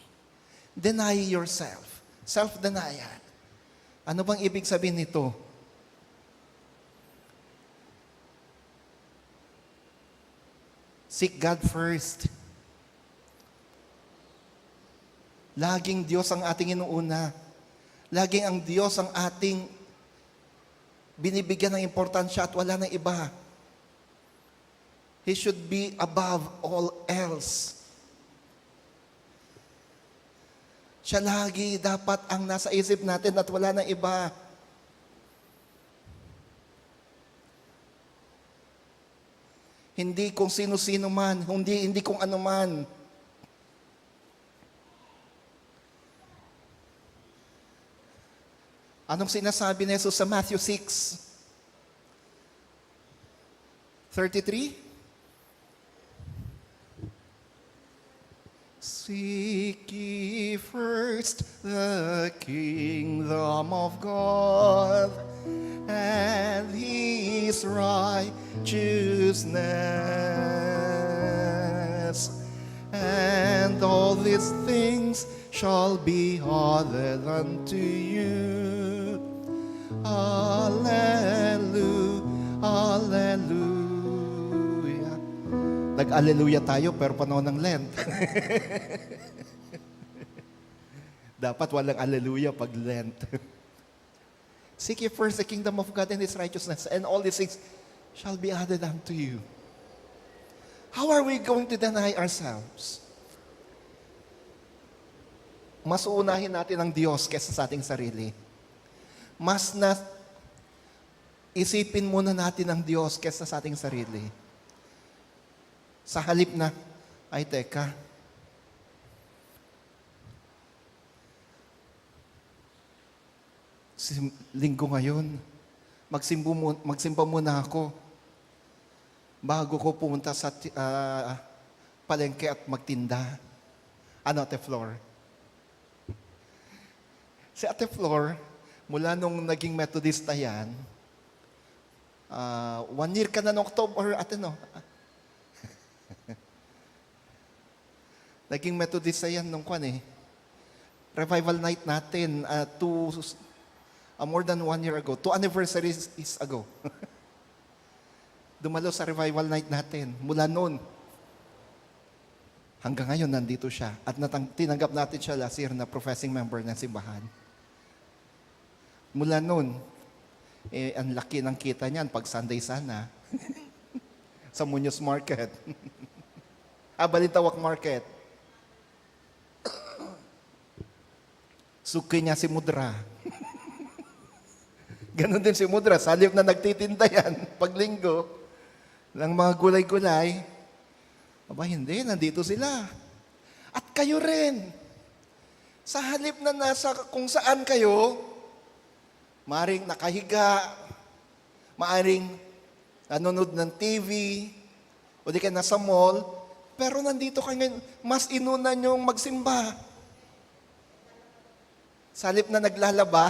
Speaker 2: Deny yourself. Self-denial. Ano bang ibig sabihin nito? Seek God first. Laging Diyos ang ating inuuna. Laging ang Diyos ang ating binibigyan ng importansya at wala ng iba. He should be above all else. Siya lagi dapat ang nasa isip natin at wala na iba. Hindi kung sino-sino man, hindi kung ano man. Anong sinasabi ni Jesus sa Matthew 6:33? Seek ye first the kingdom of God and His righteousness, and all these things shall be added unto you. Hallelujah, hallelujah. Nag-alleluia tayo pero panahon ng Lent. Dapat walang alleluia pag Lent. Seek ye first the kingdom of God and His righteousness, and all these things shall be added unto you. How are we going to deny ourselves? Mas uunahin natin ang Diyos kaysa sa ating sarili. Mas na isipin muna natin ang Diyos kaysa sa ating sarili. Sa halip na, ay teka, linggo ngayon, magsimba muna ako bago ko pumunta sa palengke at magtinda. Ano, Ate Flor? Si Ate Flor, mula nung naging Methodista yan, 1 year ka na noong October, ate no? Naging Methodista yan nung revival night natin, more than 1 year ago, 2 anniversaries ago. Dumalo sa revival night natin. Mula noon, hanggang ngayon nandito siya. At tinanggap natin siya last year na professing member ng simbahan. Mula noon, ang laki ng kita niyan pag Sunday sana. Sa Muñoz Market. Balintawak Market. Suki niya si Mudra. Ganon din si Mudra. Sa halip na nagtitinda yan, pag linggo, ng mga gulay-gulay, hindi, nandito sila. At kayo rin. Sa halip na nasa kung saan kayo, maaring nakahiga, maaring nanonood ng TV, o di kayo nasa mall, pero nandito kayo ngayon, mas inuna niyong magsimba. Sa halip na naglalaba,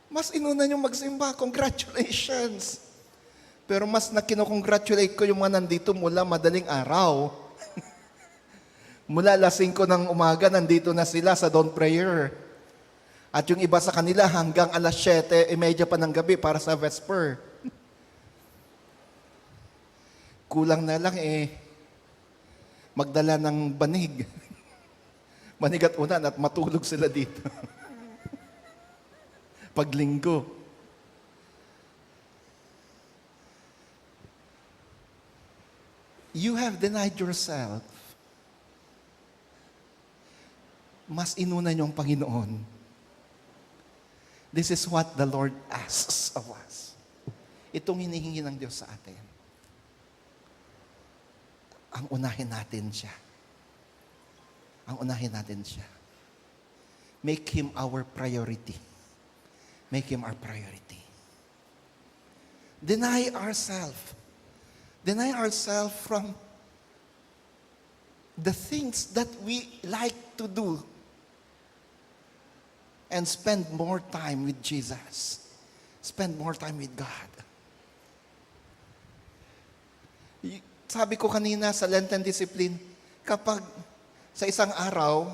Speaker 2: mas inuna niyong magsimba. Congratulations! Pero mas kinocongratulate ko yung mga nandito mula madaling araw. Mula alas 5 ng umaga, nandito na sila sa dawn prayer. At yung iba sa kanila hanggang alas 7:30 pa ng gabi para sa Vesper. Kulang na lang magdala ng banig. Banig at unan at matulog sila dito. Paglinggo. You have denied yourself. Mas inuna niyo ang Panginoon. This is what the Lord asks of us. Itong hinihingi ng Diyos sa atin. Ang unahin natin siya. Ang unahin natin siya. Make Him our priority. Make Him our priority. Deny ourselves. Deny ourselves from the things that we like to do and spend more time with Jesus. Spend more time with God. Sabi ko kanina sa Lenten discipline, kapag sa isang araw,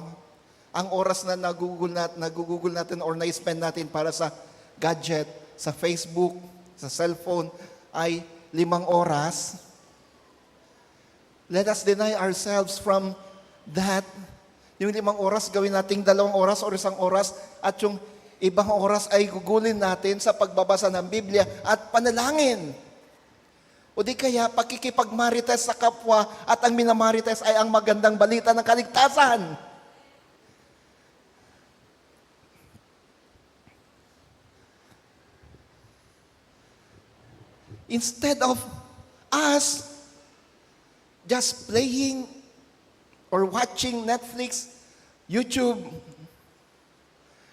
Speaker 2: ang oras na nagugugol natin or na-spend natin para sa gadget, sa Facebook, sa cellphone, ay 5 oras, let us deny ourselves from that. Yung 5 oras, gawin nating 2 oras o 1 oras, at yung ibang oras ay gugulin natin sa pagbabasa ng Biblia at panalangin. O di kaya, pakikipagmarites sa kapwa at ang minamarites ay ang magandang balita ng kaligtasan. Instead of us just playing or watching Netflix, YouTube,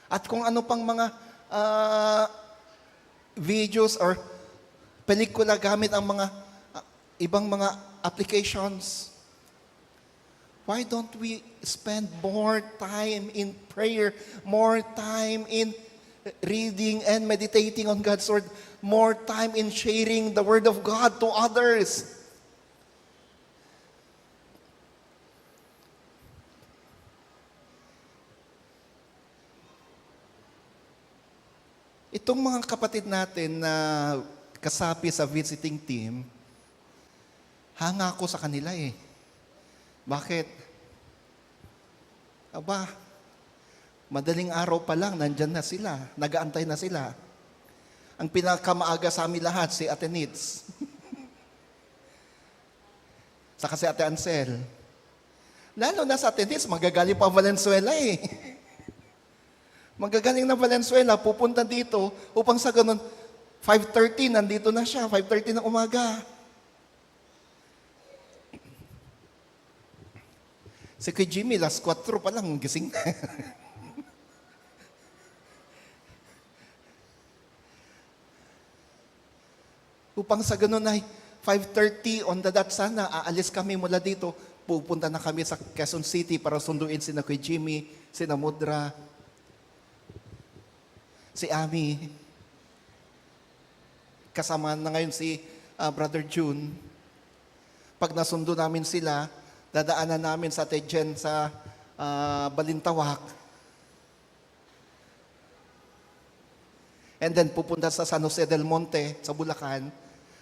Speaker 2: at kung ano pang mga videos or pelikula gamit ang mga ibang mga applications. Why don't we spend more time in prayer, more time in reading and meditating on God's Word, more time in sharing the Word of God to others? Itong mga kapatid natin na kasapi sa visiting team, hanga ako sa kanila eh. Bakit? Aba, madaling araw pa lang, nandyan na sila. Nagaantay na sila. Ang pinakamaaga sa amin lahat, si Ate Nitz. Saka si Ate Ansel. Lalo na sa Ate Nitz, magagaling pa Valenzuela eh. Magagaling na Valenzuela, pupunta dito, upang sa ganun, 5:30, nandito na siya, 5:30 ng umaga. Si kay Jimmy, last 4 pa lang, gising. Upang sa ganun ay 5:30 on the dot sana, aalis kami mula dito. Pupunta na kami sa Quezon City para sunduin sina kay Jimmy, sina Mudra, si Ami. Kasama na ngayon si Brother June. Pag nasundo namin sila, dadaanan namin sa Tejen sa Balintawak. And then pupunta sa San Jose del Monte, sa Bulacan,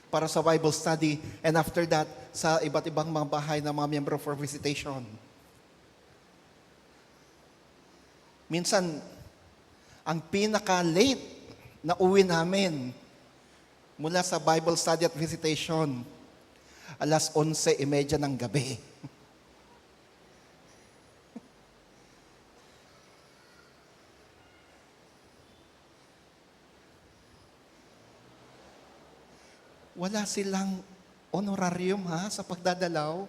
Speaker 2: para sa Bible study. And after that, sa iba't ibang mga bahay ng mga miyembro for visitation. Minsan, ang pinaka-late na uwi namin mula sa Bible study at visitation, 11:30 ng gabi. Wala silang honorarium sa pagdadalaw.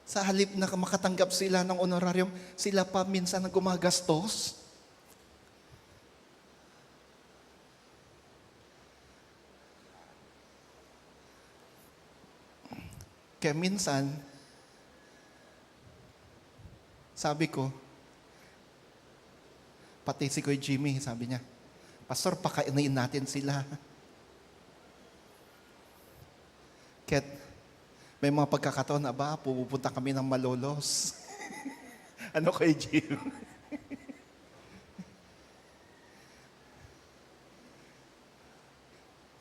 Speaker 2: Sa halip na makatanggap sila ng honorarium, sila pa minsan ang gumagastos. Kaya minsan, sabi ko, pati si Kuya Jimmy, sabi niya, Pastor, pakainin natin sila. Kaya may mga pagkakataon na ba, pupunta kami ng Malolos. Ano kay Jim?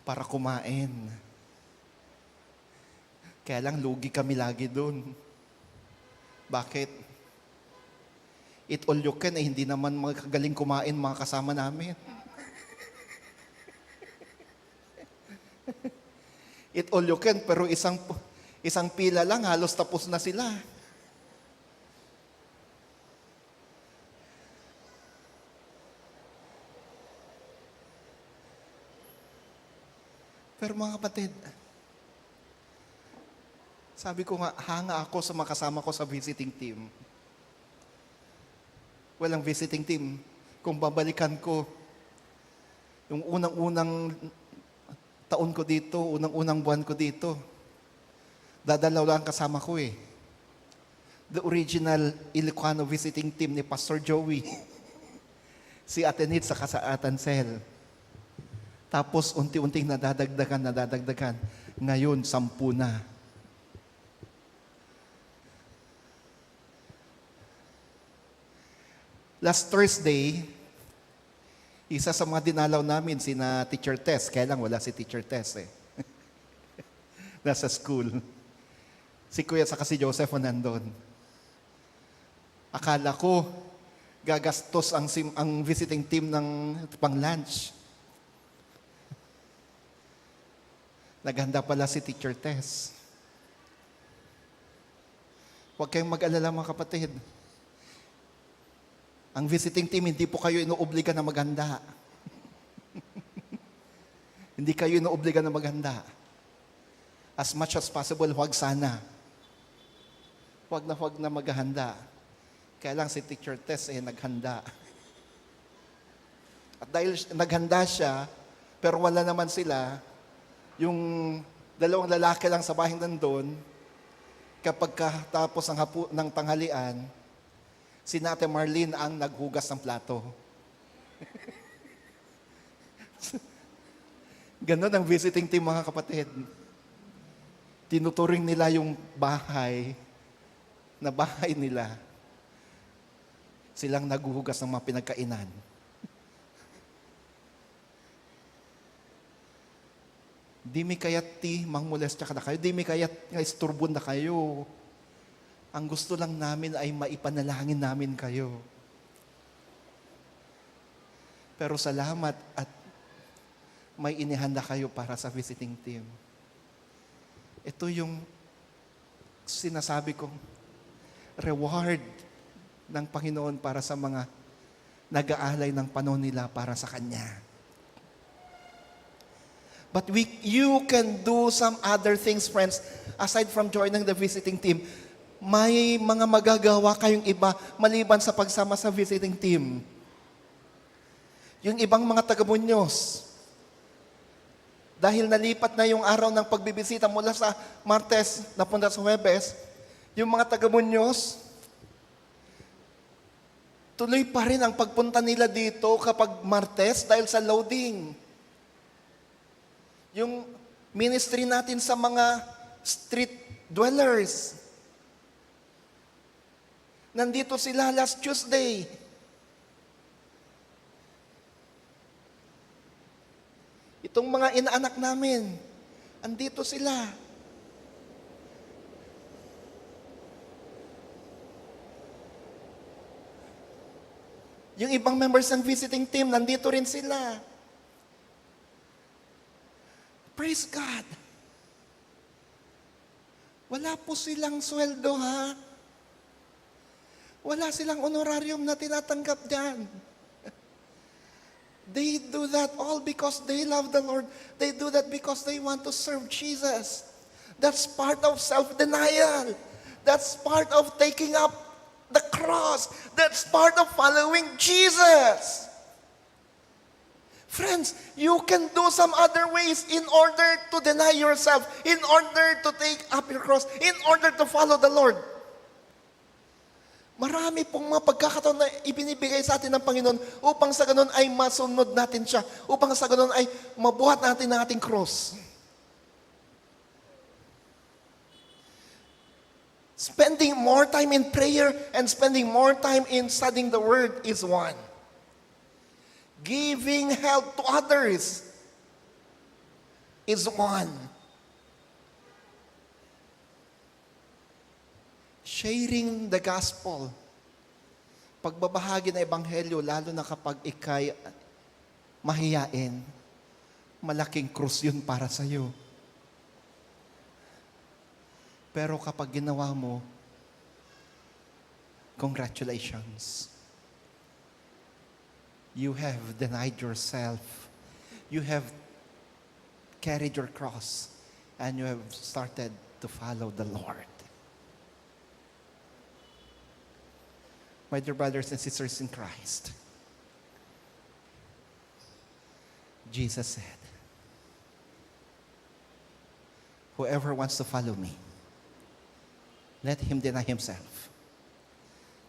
Speaker 2: Para kumain. Kaya lang lugi kami lagi doon. Bakit? Eat all you can, hindi naman magagaling kumain mga kasama namin. Eat all you can, pero isang pila lang, halos tapos na sila. Pero mga kapatid, sabi ko nga, hanga ako sa makasama ko sa visiting team. Walang visiting team. Kung babalikan ko, yung unang-unang taon ko dito, unang-unang buwan ko dito, dadalaw lang kasama ko eh. The original Ilocano visiting team ni Pastor Joey. Si Ate Nitz saka sa Atansel. Tapos unti-unting nadadagdagan. Ngayon, 10 na. Last Thursday, isa sa mga dinalaw namin, sina Teacher Tess. Kaya lang wala si Teacher Tess eh. Nasa school. Si Kuya saka si Joseph nandun. Akala ko, gagastos ang visiting team ng pang-lunch. Naghanda pala si Teacher Tess. Huwag kayong mag-alala mga kapatid. Ang visiting team, hindi po kayo inuobliga na maghanda. Hindi kayo inoobliga na maghanda. As much as possible, huwag sana. Huwag na maghanda. Kaya lang si Teacher Tess naghanda. At dahil naghanda siya, pero wala naman sila, yung dalawang lalaki lang sa bahay nandun, kapag katapos ng tanghalian, si Ate Marlene ang naghugas ng plato. Ganon ang visiting team, mga kapatid. Tinuturing nila yung bahay na bahay nila. Silang naghuhugas ng mga pinagkainan. Di mi kayat mangmolestya ka na kayo. Di mi kayat nga isturbon na kayo. Ang gusto lang namin ay maipanalangin namin kayo. Pero salamat at may inihanda kayo para sa visiting team. Ito yung sinasabi kong reward ng Panginoon para sa mga nag-aalay ng panahon nila para sa Kanya. But you can do some other things, friends, aside from joining the visiting team. May mga magagawa kayong iba maliban sa pagsama sa visiting team. Yung ibang mga taga-Muñoz, dahil nalipat na yung araw ng pagbibisita mula sa Martes napunta sa Huwebes, yung mga taga-Muñoz, tuloy pa rin ang pagpunta nila dito kapag Martes dahil sa loading. Yung ministry natin sa mga street dwellers, nandito sila last Tuesday. Itong mga inaanak namin, andito sila. Yung ibang members ng visiting team, nandito rin sila. Praise God. Wala po silang sweldo, ha? Wala silang honorarium na tinatanggap dyan. They do that all because they love the Lord. They do that because they want to serve Jesus. That's part of self-denial. That's part of taking up the cross. That's part of following Jesus. Friends, you can do some other ways in order to deny yourself, in order to take up your cross, in order to follow the Lord. Marami pong mga pagkakataon na ibinibigay sa atin ng Panginoon upang sa ganun ay masunod natin siya, upang sa ganun ay mabuhat natin ang ating cross. Spending more time in prayer and spending more time in studying the Word is one. Giving help to others is one. Sharing the gospel. Pagbabahagi ng ebanghelyo, lalo na kapag ikay mahiyain, malaking krus yun para sa iyo. Pero kapag ginawa mo, congratulations. You have denied yourself. You have carried your cross and you have started to follow the Lord. My dear brothers and sisters in Christ, Jesus said, whoever wants to follow me, let him deny himself,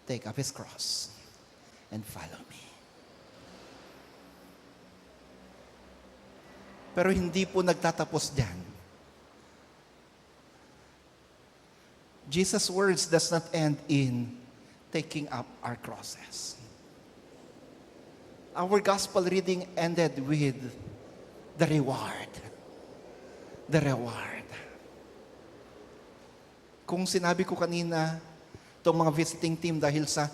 Speaker 2: take up his cross, and follow me. Pero hindi po nagtatapos diyan. Jesus' words does not end in taking up our crosses. Our gospel reading ended with the reward. The reward. Kung sinabi ko kanina, itong mga visiting team dahil sa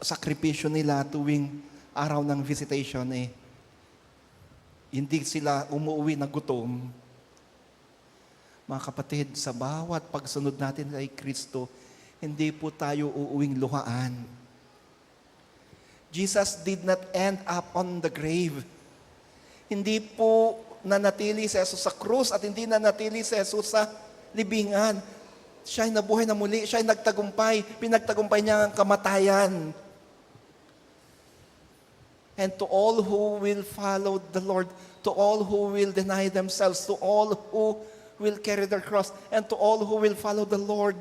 Speaker 2: sakripisyo nila tuwing araw ng visitation, hindi sila umuwi na gutom. Mga kapatid, sa bawat pagsunod natin kay Kristo, hindi po tayo uuwing luhaan. Jesus did not end up on the grave. Hindi po nanatili si Jesus sa krus at hindi nanatili si Jesus sa libingan. Siya ay nabuhay na muli, siya ay nagtagumpay, pinagtagumpay niya ang kamatayan. And to all who will follow the Lord, to all who will deny themselves, to all who will carry their cross, and to all who will follow the Lord,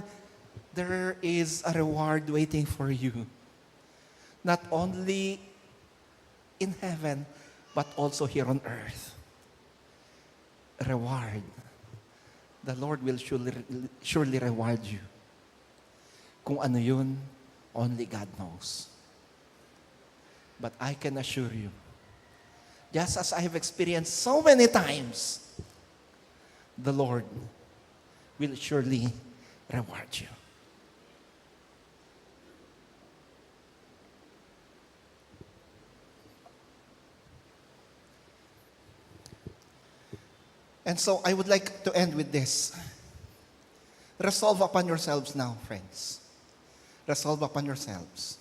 Speaker 2: there is a reward waiting for you. Not only in heaven, but also here on earth. Reward. The Lord will surely reward you. Kung ano yun, only God knows. But I can assure you, just as I have experienced so many times, the Lord will surely reward you. And so I would like to end with this. Resolve upon yourselves now, friends. Resolve upon yourselves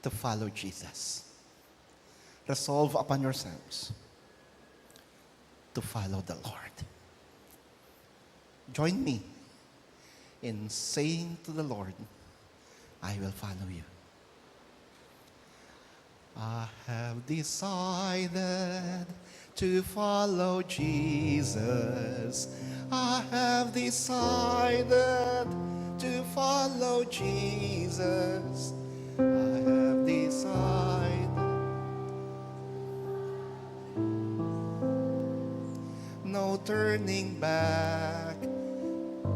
Speaker 2: to follow Jesus. Resolve upon yourselves to follow the Lord. Join me in saying to the Lord, I will follow you. I have decided to follow Jesus. I have decided to follow Jesus. I have decided. No turning back.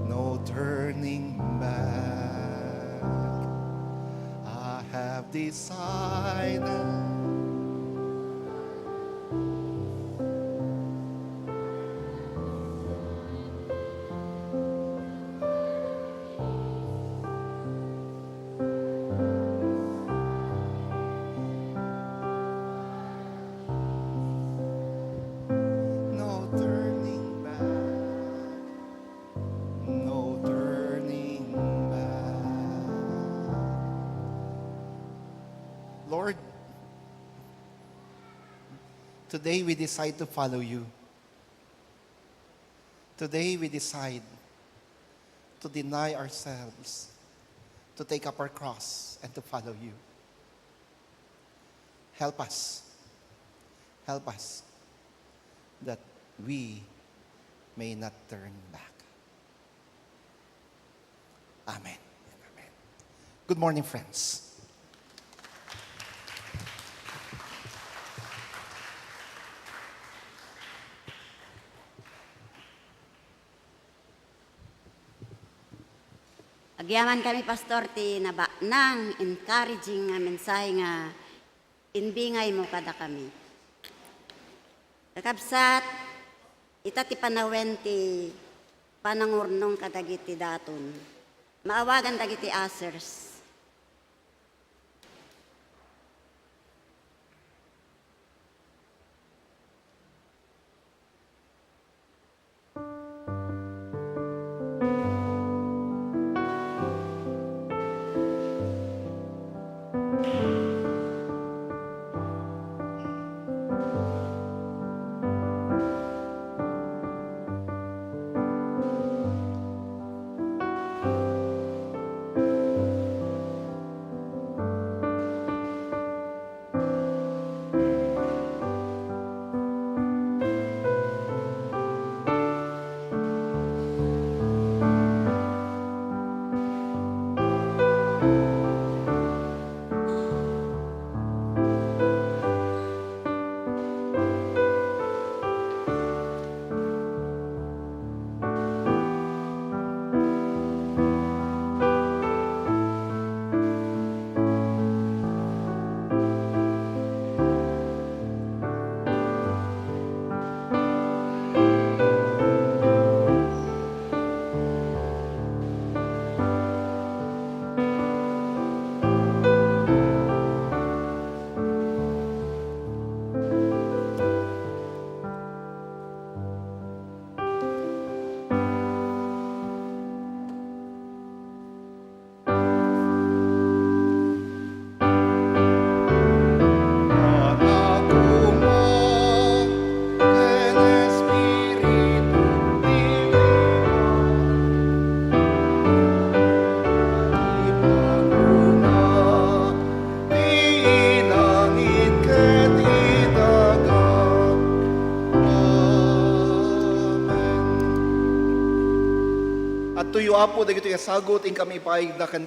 Speaker 2: No turning back. I have decided. No turning back. No turning back. Lord, today we decide to follow you. Today we decide to deny ourselves, to take up our cross, and to follow you. Help us. Help us that we may not turn back. Amen. Amen. Good morning, friends.
Speaker 1: Agyaman kami, Pastor, ti naba nang encouraging nga mensahe nga inbingay mo kada kami. Kakabsat, ita ti panawen ti panangurnong kadagiti daton. Maawagan dagiti asers.
Speaker 2: At tuyo apo dagito sagot in kami ipaigdakan